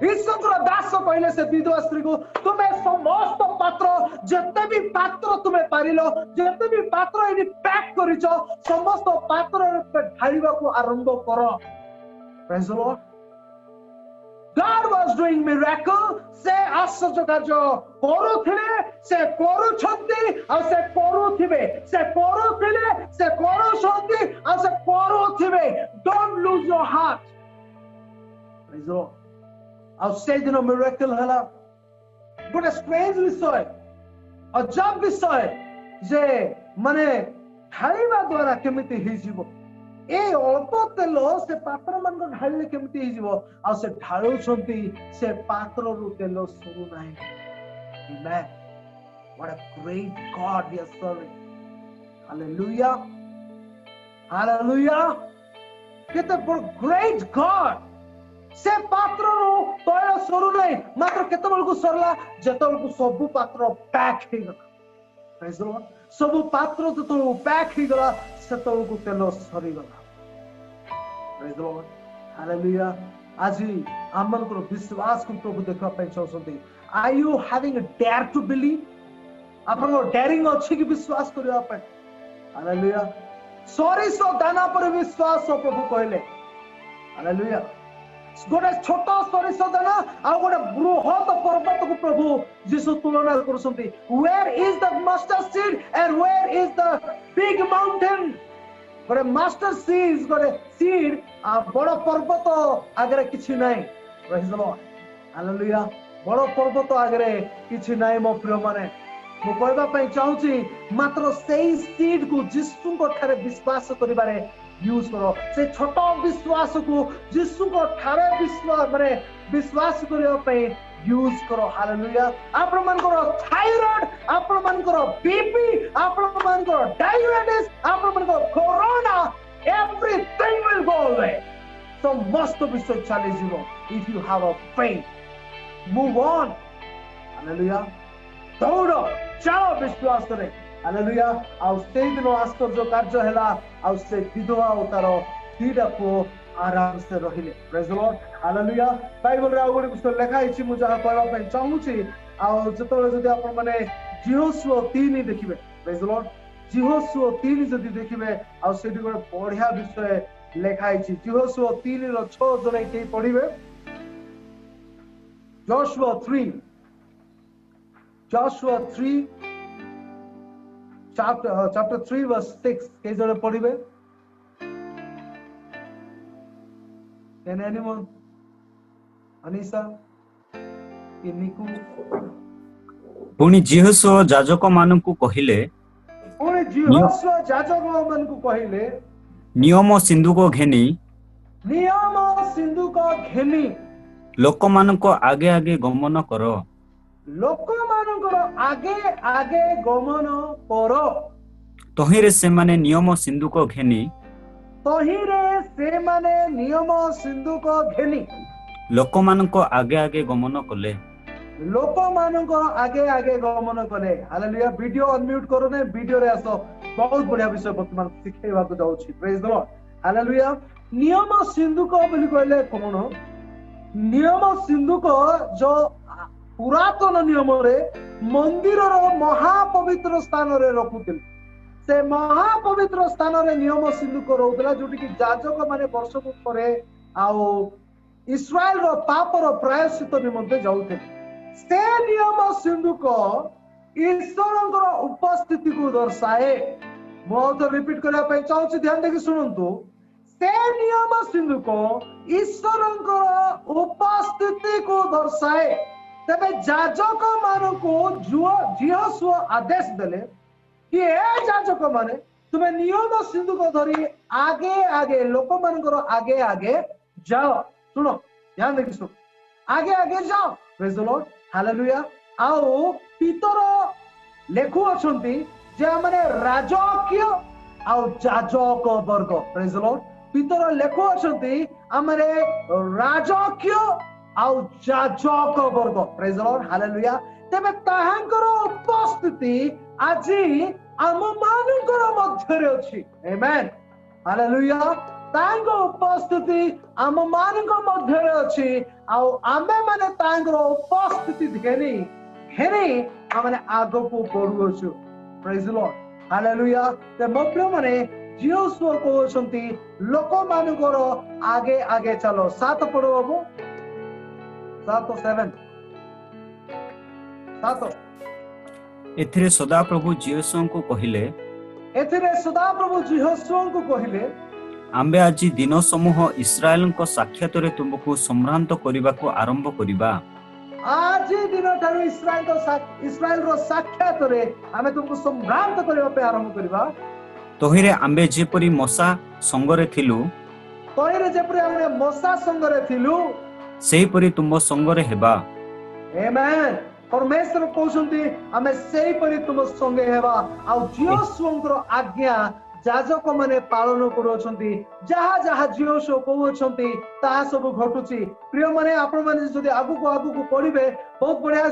ईश्वर को दास कहले से विधवा स्त्री को तुम्हें समस्त पात्र जते भी पात्र तुम्हें पारिलो जते भी पात्र इनी पैक करिचो समस्त पात्र पे ढालिबा को आरंभ करो Praise the Lord. God was doing miracle से आश्चर्य कार्य करूथिले से करूछंती आ से करूथिबे से करूथिले से करूछंती आ से करूथिबे Don't lose your heart. Praise the Lord. आ से दिन मिरेकल हला गोटे स्ट्रेंज विषय अजब विषय जे माने ढालिबा द्वारा केमिति हि जीवो ए अल्प तेल से पात्र मान ढाले केमती आ से ढाळुछंती से पात्र रु तेल सुरु नाही। Amen. What a great God we are serving. Hallelujah. Hallelujah. केते great God. से पात्र रु तैल सुरु नाही मात्र केते बेल को सरला जेते बेल को सब पात्र पैक हे गला। Praise the Lord. सब पात्र तो पैक हे गला सेते बेल को तेल सरी गला। Praise the Lord. Hallelujah. आज आमन को विश्वास को प्रभु देखा पे चाहते। Are you having a dare to believe? आपन daring अछि कि विश्वास करिया पे। Hallelujah. सरिसो दाना पर विश्वास प्रभु कहले। Hallelujah. गोटे छोट सरिष दाना आ गोटे बृहत पर्वत को प्रभु यीशु तुलना करछंती। Where is the mustard seed and where is the big mountain? गोटे मास्टर सीड गोटे सीड आ बड़ पर्वत आगरे किछि नाही। Praise the Lord. हालेलुया। बड़ पर्वत आगरे किछि नाही मो प्रिय माने। मो कहबा पई चाहूची मात्र सेही सीड को यीशु को ठारे विश्वास करिबारे यूज करो। से छोट विश्वास को यीशु को ठारे विश्वास माने विश्वास करियो पई यूज करो। हालेलुया। आपण मान करो थायराइड, आपण मान करो बीपी, आपण मान करो डायबिटीज, आपण मान करो corona, everything will go away. So must be so challenging if you have a faith. Move on. Hallelujah. दौड़ो चलो विश्वास करे। हालेलुया। आ से दिन आश्चर्य कार्य हैला आ से विधवा उतार दीटा को आराम से रहिले। Praise the Lord. Hallelujah. Bible रे आगोडी पुस्तक लेखा हिची मु जहा कहबा पई चाहूची आ जतले जदी आपण माने जिहोशुआ 3 देखिबे। Praise the Lord. जिहोशुआ 3 जदी देखिबे आ सेठी गोटे बढ़िया विषय लेखा हिची। जिहोशुआ 3 रो 6 जने के पढिबे। Joshua 3 chapter 3 verse 6 के जने पढिबे। Can anyone? Anisa? Niku? पुणी जिहोशुआ याजक मानकु कहिले नियम सिंधुक घेनी लोक मानक आगे आगे गमन कर। तहिरे से माने नियम सिंधुक घेनी लोक मानक आगे आगे गमन कले। लोक मानक आगे आगे गमन कले। हालेलुया। वीडियो अनम्यूट करो ने वीडियो रे आसो। बहुत बढ़िया विषय वर्तमान सिखेबा को जाउछि। Praise the Lord. हालेलुया। नियम सिंधुक बोली कहले कोन? नियम सिंधुक जो पुरातन नियम रे मंदिर रो महापवित्र स्थान रे रखुतिल। से महापवित्र स्थान रे नियम सिंधुक रहउतला जोटी कि याजक माने वर्ष को करे आउ इस्राएल रो पाप रो प्रायश्चित निमंते जाउथे। से नियम सिंधुक ईश्वरंकर उपस्थिति को दर्शाए। मो तो रिपीट करबा पे चाहूची ध्यान देके सुनंतु। से नियम सिंधुक ईश्वरंकर उपस्थिति को दर्शाए। तबे याजक मानको जिहोशुआ आदेश देले कि ए याजक माने तुमे नियम सिंधुक धरी आगे आगे लोक मानकर आगे आगे जाओ। सुनो ध्यान देके सुनो। आगे आगे जाओ। Praise the Lord. हालेलुया। आओ पितर लेखु अछंती जे माने राजकीय आउ याजक वर्ग। Praise the Lord. पितर लेखु अछंती हमरे राजकीय आउ याजक वर्ग। Praise the Lord. हालेलुया। तबे ताहांकर उपस्थिति आजी आम मानकर मध्य रे अछि। आमेन। हालेलुया। तांको उपस्थिति आम मानक मध्य रे अछि आउ आमे माने तांकर उपस्थिति घेनी घेनी आमे आगो को बढ़ु अछि। Praise the Lord. हालेलुया। ते मप्रो माने जिहोशुआ को छंती लोक मानकर आगे आगे चलो। 7 पढो बाबू। 7 एथिरे सदा प्रभु जिहोशुआ को कहिले आम्बे आजी दिन समूह इस्राएल को साक्षात रे तुमको सम्रांत करबा को आरंभ करिबा। आज दिन ठारू इस्राएल रो साक्षात रे हमें तुमको सम्रांत करबा पे आरंभ करिबा। ତହିଁରେ ଆମ୍ଭେ ଯେପରି ମଶା ସଙ୍ଗରେ ଥିଲୁ ତହିଁରେ ଯେପରି ଆମେ ମଶା ସଙ୍ଗରେ ଥିଲୁ ସେହିପରି ତୁମ ସଙ୍ଗରେ ହେବା। ଆମେନ୍। परमेश्वर कहउछन्ति आमे सेही परि तुम संगे हेबा आ जियोशुଙ୍କର आज्ञा ଯାଜକ ମାନେ ପାଳନ କରୁଅଛନ୍ତି। ଯାହା ଯାହା ଜିଓଶୁ କହୁଅଛନ୍ତି ତାହା ସବୁ ଘଟୁଛି। ପ୍ରିୟ ମାନେ ଆପଣ ମାନେ ଯଦି ଆଗକୁ ଆଗକୁ ପଢିବେ ବହୁତ ବଢିଆ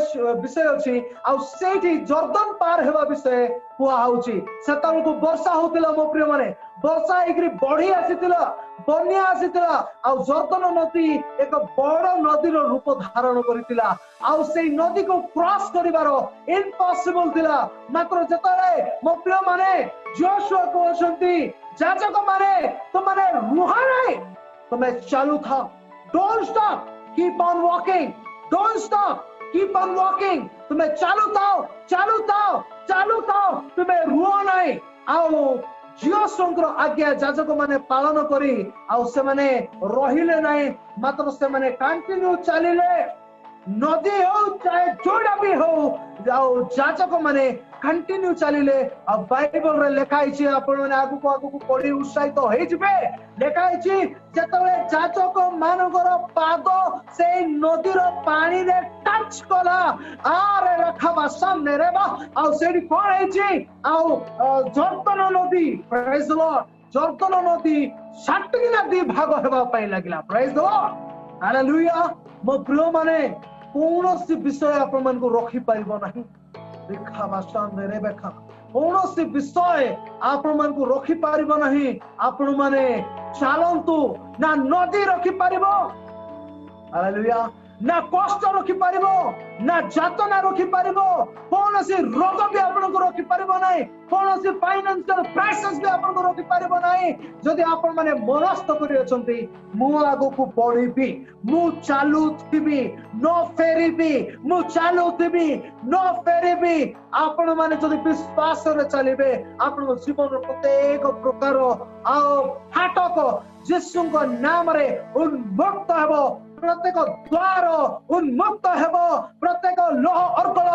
ବିଷୟ ଅଛି। ଆଉ ସେଇଠି ଜର୍ଦ୍ଦନ ପାର ହେବା ବିଷୟ କୁହା ହଉଛି। ସେତେବେଳକୁ ବର୍ଷା ହଉଥିଲା ମୋ ପ୍ରିୟ ମାନେ, ବର୍ଷା ହେଇକିରି ବଢି ଆସିଥିଲା, ବନ୍ୟା ଆସିଥିଲା। ଆଉ ଜର୍ଦ୍ଦନ ନଦୀ ଏକ ବଡ ନଦୀର ରୂପ ଧାରଣ କରିଥିଲା। ଆଉ ସେଇ ନଦୀକୁ କ୍ରସ୍ କରିବାର ଇମ୍ପସିବଲ ଥିଲା। ମାତ୍ର ଯେତେବେଳେ ମୋ ପ୍ରିୟ ମାନେ ଯୋଶୁଆ କହୁଛନ୍ତି ଯାଜକ ମାନେ ତୁମେ ରୁହ ନାହିଁ, ତୁମେ ଚାଲୁଥାଅ। Don't stop, keep on walking, don't stop, keep on walking. ତୁମେ ଚାଲୁଥାଅ, ଚାଲୁଥାଅ, ଚାଲୁଥାଅ, ତୁମେ ରୁହ ନାହିଁ। ଆଉ ଜିଓଶୁଙ୍କର ଆଜ୍ଞା ଯାଜକ ମାନେ ପାଳନ କରି ଆଉ ସେମାନେ ରହିଲେ ନାହିଁ, ମାତ୍ର ସେମାନେ କଣ୍ଟିନ୍ୟୁ ଚାଲିଲେ। ନଦୀ ହଉ ଚାहे ଯୋଉଟା ବି ହଉ, ଆଉ ଯାଜକ ମାନେ କଣ୍ଟିନ୍ୟୁ ଚାଲିଲେ। ଆଉ ବାଇବଲରେ ଲେଖା ହେଇଛି, ଆପଣ ମାନେ ଆଗକୁ ଆଗକୁ ପଢି ଉତ୍ସାହିତ ହେଇଯିବେ। ଲେଖା ହେଇଛି ଯେତେବେଳେ ଯାଜକ ମାନଙ୍କର ପାଦ ସେଇ ନଦୀର ପାଣିରେ ଟଚ୍ କଲା, ଆରେ ରଖବା ସାମ୍ନାରେ ବା ଆଉ ସେଇଠି କଣ ହେଇଛି, ଆଉ ଜର୍ଦ୍ଦନ ନଦୀ, ପ୍ରେଜ୍ ଦ ଲର୍ଡ, ଜର୍ଦ୍ଦନ ନଦୀ ଛାଟିକିନା ଦି ଭାଗ ହେବା ପାଇଁ ଲାଗିଲା। ପ୍ରେଜ୍ ଦ ଲର୍ଡ, ହାଲେଲୁୟା। ମୋ ପ୍ରିୟ ମାନେ କୌଣସି ବିଷୟ ଆପଣମାନଙ୍କୁ ରଖିପାରିବ ନାହିଁ। କୌଣସି ବିଷୟ ଆପଣମାନଙ୍କୁ ରଖିପାରିବ ନାହିଁ। ଆପଣ ମାନେ ଚାଲନ୍ତୁ, ନା ନଦୀ ରଖିପାରିବ, ହାଲେଲୁୟା, ନା କଷ୍ଟ ରଖିପାରିବ, ନା ଯାତନା ରଖିପାରିବ, କୌଣସି ରୋଗ ବି ଆପଣଙ୍କୁ ରଖିପାରିବ ନାହିଁ, କୌଣସି ଫାଇନାନ୍ସିଆଲ କ୍ରାଇସିସ୍ ବି ଆପଣଙ୍କୁ ରଖିପାରିବ ନାହିଁ। ଯଦି ଆପଣ ମାନେ ମନସ୍ଥ କରିଅଛନ୍ତି ମୁଁ ଆଗକୁ ବଢିବି, ମୁଁ ଚାଲୁଥିବି, ନ ଫେରିବି, ମୁଁ ଚାଲୁଥିବି, ନ ଫେରିବି, ଆପଣ ମାନେ ଯଦି ବିଶ୍ୱାସରେ ଚାଲିବେ ଆପଣଙ୍କ ଜୀବନର ପ୍ରତ୍ୟେକ ପ୍ରକାର ଆଉ ଫାଟକ ଯୀଶୁଙ୍କ ନାମରେ ଉନ୍ମୁକ୍ତ ହେବ। ପ୍ରତ୍ୟେକ ଦ୍ୱାର ଉନ୍ମୁକ୍ତ ହେବ, ପ୍ରତ୍ୟେକ ଲୋହ ଅର୍ଗଳ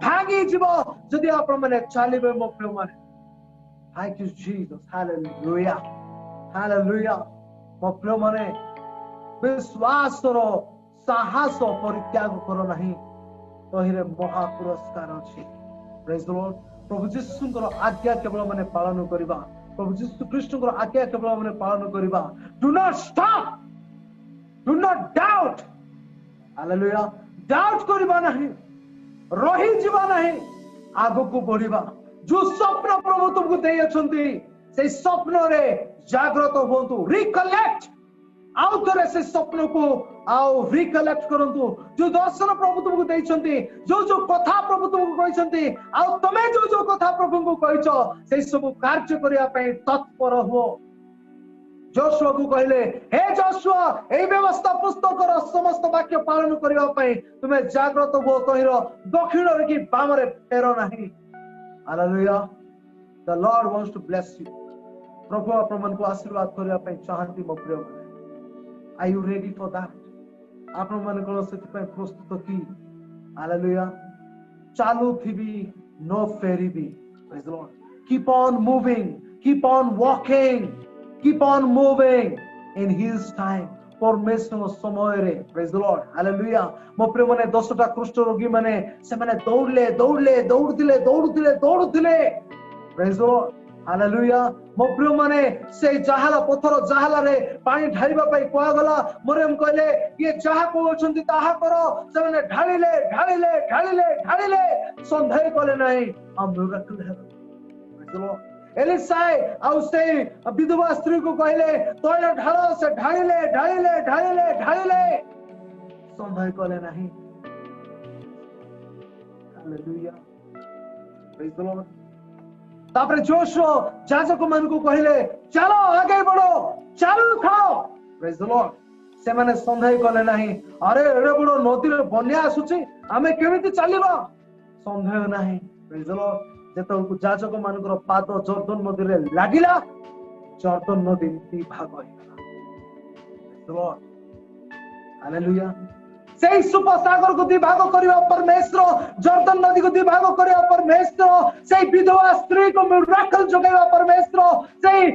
ଭାଙ୍ଗି ଯିବ ଯଦି ଆପଣ ମାନେ ଚାଲିବେ। ମୋ ପ୍ରିୟ ମାନେ, Thank you Jesus, hallelujah, hallelujah। ମୋ ପ୍ରିୟ ମାନେ ବିଶ୍ୱାସର ସାହସ ପରିତ୍ୟାଗ କର ନାହିଁ, ତହିଁରେ ମହା ପୁରସ୍କାର ଅଛି। Praise the Lord। ପ୍ରଭୁ ଯୀଶୁଙ୍କର ଆଜ୍ଞା କେବଳ ମାନେ ପାଳନ କରିବା, ପ୍ରଭୁ ଯୀଶୁ ଖ୍ରୀଷ୍ଟଙ୍କର ଆଜ୍ଞା କେବଳ ମାନେ ପାଳନ କରିବା। Do not stop, do not doubt, hallelujah। Doubt କରିବା ନାହିଁ, ରହିଯିବା ନାହିଁ, ଆଗକୁ ବଢିବା। ଯୋଉ ସ୍ୱପ୍ନ ପ୍ରଭୁ ତୁମକୁ ଦେଇଅଛନ୍ତି ସେଇ ସ୍ୱପ୍ନରେ ଜାଗ୍ରତ ହୁଅନ୍ତୁ। ରିକଲେକ୍ଟ, ଆଉ ଥରେ ସେ ସ୍ୱପ୍ନକୁ ଆଉ ରିକଲେକ୍ଟ କରନ୍ତୁ। ଯୋଉ ଦର୍ଶନ ପ୍ରଭୁ ତୁମକୁ ଦେଇଛନ୍ତି, ଯୋଉ ଯୋଉ କଥା ପ୍ରଭୁ ତୁମକୁ କହିଛନ୍ତି, ଆଉ ତମେ ଯୋଉ ଯୋଉ କଥା ପ୍ରଭୁଙ୍କୁ କହିଛ ସେଇ ସବୁ କାର୍ଯ୍ୟ କରିବା ପାଇଁ ତତ୍ପର ହୁଅ। ଯୋଶୁଆକୁ କହିଲେ, ହେ ଯୋଶୁଆ, ଏହି ବ୍ୟବସ୍ଥା ପୁସ୍ତକର ସମସ୍ତ ବାକ୍ୟ ପାଳନ କରିବା ପାଇଁ ତୁମେ ଜାଗ୍ରତ ହୁଅ, ତହିଁର ଦକ୍ଷିଣରେ କି ବାମରେ ଫେର ନାହିଁ। Hallelujah. The Lord wants to bless you। ପ୍ରଭୁ ଆପଣମାନଙ୍କୁ ଆଶୀର୍ବାଦ କରିବା ପାଇଁ ଚାହାନ୍ତି। ମୋ ପ୍ରିୟ ମାନେ, are you ready for that? ଆପଣ ମାନେ କଣ ସେଥିପାଇଁ ପ୍ରସ୍ତୁତ କି? ହାଲେଲୁୟା। ଚାଲୁଥିବି, ନ ଫେରିବି। Praise the Lord। Keep on moving, keep on walking, keep on moving in His time। ପରମେଶ୍ୱର ସମୟରେ। Praise the Lord, hallelujah। ମୋ ପ୍ରିୟ ମାନେ 10ଟା କୁଷ୍ଠ ରୋଗୀ ମାନେ ସେମାନେ ଦୌଡ଼ିଲେ, ଦୌଡ଼ିଲେ, ଦୌଡୁଥିଲେ, ଦୌଡୁଥିଲେ, ଦୌଡୁଥିଲେ। Praise the Lord, hallelujah। ମୋ ପ୍ରିୟ ମାନେ ସେଇ ଜାହାଲା ପଥର ଜାହାଲାରେ ପାଣି ଢାଳିବା ପାଇଁ କୁହାଗଲା। ମରିୟମ କହିଲେ, ଇଏ ଯାହା କହୁଛନ୍ତି ତାହା କର। ସେମାନେ ଢାଳିଲେ, ଢାଳିଲେ, ଢାଳିଲେ, ଢାଳିଲେ, ସନ୍ଦେହ କଲେ ନାହିଁ। ଆଉ miracle ହେଲା। Praise the Lord। ଏଲିସାଏ ଆଉ ସେଇ ବିଧବା ସ୍ତ୍ରୀକୁ କହିଲେ, ତୈଳ ଢାଳ। ସେ ଢାଳିଲେ, ଢାଳିଲେ, ଢାଳିଲେ, ଢାଳିଲେ, ସନ୍ଦେହ କଲେ ନାହିଁ। Hallelujah, praise the Lord। ତାପରେ ଯୋଶୁଆ ଯାଜକ ମାନଙ୍କୁ କହିଲେ, ଚାଲ ଆଗେଇ ବଢ, ଚାଲୁ ଥାଅ। Praise the Lord। ସେମାନେ ସନ୍ଦେହ କଲେ ନାହିଁ, ଆରେ ଏଡେ ବଡ ନଦୀରେ ବନ୍ୟା ଆସୁଛି, ଆମେ କେମିତି ଚାଲିବା? ସନ୍ଦେହ ନାହିଁ। Praise the Lord। ଯେତେବେଳକୁ ଯାଜକ ମାନଙ୍କର ପାଦ ଜର୍ଦ୍ଦନ ନଦୀରେ ଲାଗିଲା, ଜର୍ଦ୍ଦନ ନଦୀ ଦି ଭାଗ ହେଇଗଲା। Praise the Lord, hallelujah। से सुपर सागर को विभाग करवा परमेश्वर जर्दन नदी को विभाग करवा परमेश्वर से विधवा स्त्री को मिराकल जोगाइवा परमेश्वर से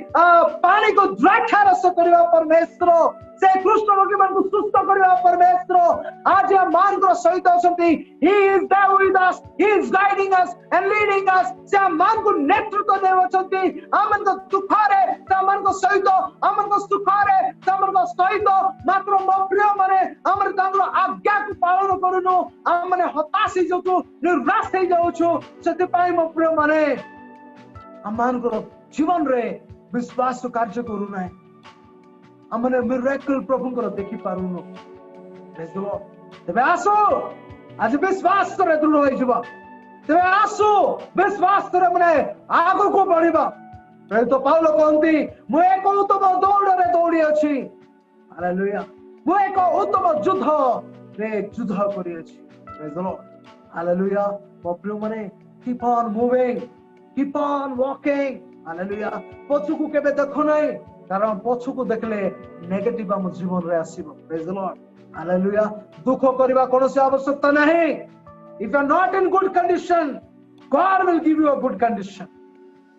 पानी को द्राक्षा रस करवा परमेश्वर से कृष्ण रोगी मान को सुस्थ करवा परमेश्वर आज हम मान को सहित अछंती he is there with us he is guiding us and leading us से हम मान को नेतृत्व देव अछंती हमन को दुखारे से हमन को सहित हमन को सुखारे से हमन को सहित मात्र म प्रिय माने हमर तांगर आज्ञा को पालन करूनु हमने हताश हो जाउछु निराश हो जाउछु सेति पाई म प्रिय माने हमन को जीवन रे विश्वास कार्य करू नै हमने मिरेकल प्रभुଙ୍କର देखि पारुनो प्रेज द लॉर्ड तबे आसो आज विश्वास करे दृढ़ होई जबा तबे आसो विश्वास करे माने आगो को बढ़िबा प्रेज तो पाउलो कहंती मु एक उत्तम दौड़ रे दौड़ी अछि हालेलुया मु एक उत्तम युद्ध रे युद्ध करी अछि प्रेज द लॉर्ड हालेलुया मो प्रिय माने keep on moving keep on walking hallelujah पछुकु केबे देखो नै कारण पछुकु देखले नेगेटिव हम जीवन रे आसीबो प्रेज द लॉर्ड हालेलुया दुख करबा कोनोसी आवश्यकता नाही if you are not in good condition God will give you a good condition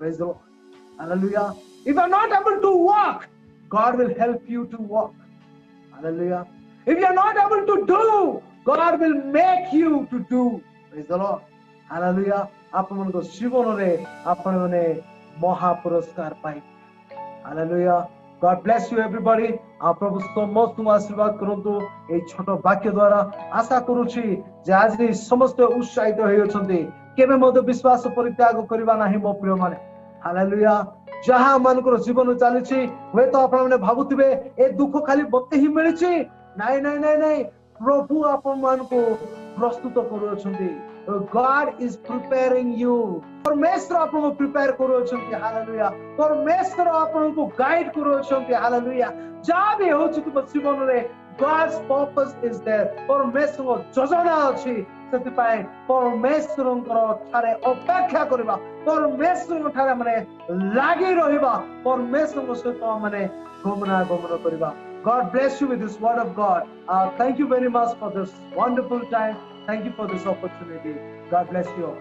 praise the Lord hallelujah if you are not able to walk God will help you to walk hallelujah if you are not able to do God will make you to do praise the Lord hallelujah आप मन को जीवन रे आपण माने महा पुरस्कार पाई hallelujah God bless you everybody आ प्रभु समस्त आशीर्वाद करंतु ए छोटो वाक्य द्वारा आशा करूची जे आज समस्त उत्साहित होई अछंती केबे मद विश्वास परित्याग करबा नाही मो प्रिय माने हालेलुया जहां मन को जीवन चालिछि वे तो आपण माने भाबुतिबे ए दुख खाली बते ही मिलिछि नाही नाही नाही नाही प्रभु आपण मान को प्रस्तुत करू अछंती God is preparing you परमेश्वर आपको प्रिपेयर करू अछंती हालेलुया परमेश्वर आपको गाइड करू अछंती हालेलुया जा भी होछि तुम जीवन रे God's purpose is there परमेश्वर योजना अछि सेति पाए परमेश्वरଙ୍କର ठारे अपेक्षा करबा परमेश्वर ठारे माने लागि रहिबा परमेश्वर सहित माने गमन करबा God bless you with this word of God. Thank you very much for this wonderful time. Thank you for this opportunity. God bless you all.